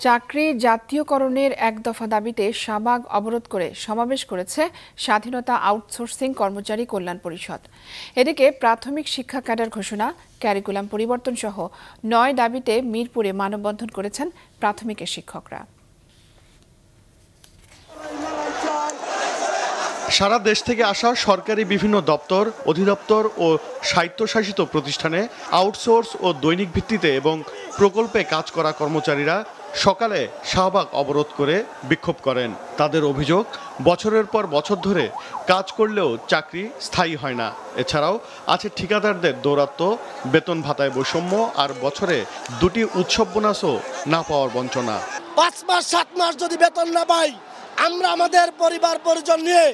চাকরি জাতীয়করণের এক দফা দাবিতে শাহবাগ অবরোধ করে সমাবেশ করেছে স্বাধীনতা আউটসোর্সিং কর্মচারী কল্যাণ পরিষদ। এদিকে প্রাথমিক শিক্ষা ক্যাডার ঘোষণা, ক্যারিকুলাম পরিবর্তন সহ ৯ দাবিতে মিরপুরে মানববন্ধন করেছেন প্রাথমিকের শিক্ষকরা। সারা দেশ থেকে আসা সরকারি বিভিন্ন দপ্তর, অধিদপ্তর ও স্বায়ত্তশাসিত প্রতিষ্ঠানে আউটসোর্স ও দৈনিক ভিত্তিতে এবং প্রকল্পে কাজ করা কর্মচারীরা সকালে শাহবাগ অবরোধ করে বিক্ষোভ করেন। তাদের অভিযোগ, বছরের পর বছর ধরে কাজ করলেও চাকরি স্থায়ী হয় না। এছাড়াও আছে ঠিকাদারদের দৌরাত্ম্য, বেতন ভাতায় বৈষম্য আর বছরে 2টি উৎসব বোনাসও না পাওয়ার বঞ্চনা। 5 মাস 7 মাস যদি বেতন না পাই, আমরা আমাদের পরিবার পরিজন নিয়ে,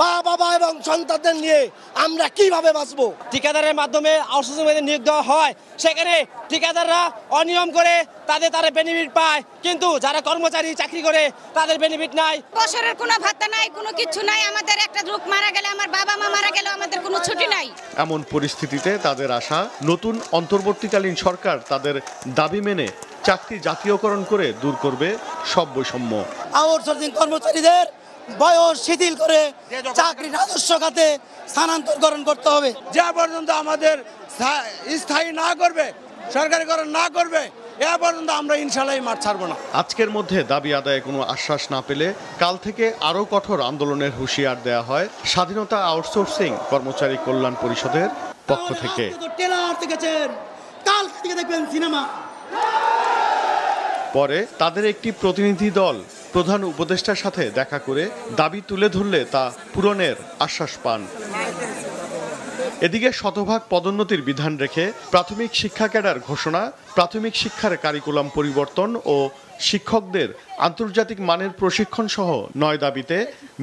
মা বাবা এবং সন্তানদের নিয়ে আমরা কিভাবে বাঁচবো? ঠিকাদারের মাধ্যমে আউটসোর্সিং নিয়োগ দেওয়া হয়, সেখানে ঠিকাদাররা অনিয়ম করে তাদের বেনিফিট পায়, কিন্তু যারা কর্মচারী চাকরি করে তাদের বেনিফিট নাই। বছরের কোনো ভাতা নাই, কোনো কিছু নাই। আমাদের একটা লোক মারা গেলে, আমার বাবা মা মারা গেলে আমাদের কোনো ছুটি নাই। এমন পরিস্থিতিতে তাদের আশা, নতুন অন্তর্বর্তীকালীন সরকার তাদের দাবি মেনে চাকরি জাতীয়করণ করে দূর করবে সব বৈষম্য। আউটসোর্সিং কর্মচারীদের বয়স শিথিল করে চাকরি রাজস্ব খাতে স্থানান্তরকরণ করতে হবে। যা পর্যন্ত আমাদের স্থায়ী না করবে, সরকারিকরণ না করবে, এ পর্যন্ত আমরা ইনশাআল্লাহ মাঠ ছাড়বো না। আজকের মধ্যে দাবি আদায়ে কোনো আশ্বাস না পেলে কাল থেকে আরও কঠোর আন্দোলনের হুঁশিয়ার দেওয়া হয় স্বাধীনতা আউটসোর্সিং কর্মচারী কল্যাণ পরিষদের পক্ষ থেকে। পরে তাদের একটি প্রতিনিধি দল প্রধান উপদেষ্টার সাথে দেখা করে দাবি তুলে ধরলে তা পূরণের আশ্বাস পান। এদিকে শতভাগ পদোন্নতির বিধান রেখে প্রাথমিক শিক্ষা ক্যাডার ঘোষণা, প্রাথমিক শিক্ষার কারিকুলাম পরিবর্তন ও শিক্ষকদের আন্তর্জাতিক মানের প্রশিক্ষণ সহ 9 দাবিতে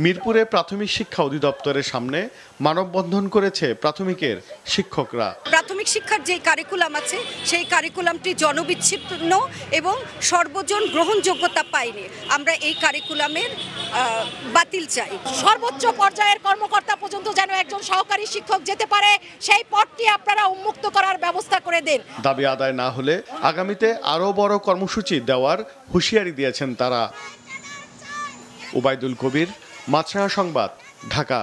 মিরপুরে প্রাথমিক শিক্ষা অধিদপ্তরের সামনে মানববন্ধন করেছে প্রাথমিকের শিক্ষকরা। প্রাথমিক শিক্ষার যে কারিকুলাম আছে, সেই কারিকুলামটি জনবিচ্ছিন্ন এবং সর্বজন গ্রহণযোগ্যতা পায়নি। আমরা এই কারিকুলামের বাতিল চাই। সর্বোচ্চ পর্যায়ের কর্মকর্তা পর্যন্ত যেন একজন সহকারী শিক্ষক যেতে পারে, সেই পদটি আপনারা উন্মুক্ত করার ব্যবস্থা করে দেন। দাবি আদায় না হলে আগামীতে আরও বড় কর্মসূচি দেওয়ার হুঁশিয়ারি দিয়েছেন তারা। ওবায়দুল কবির, মাছরাঙা সংবাদ, ঢাকা।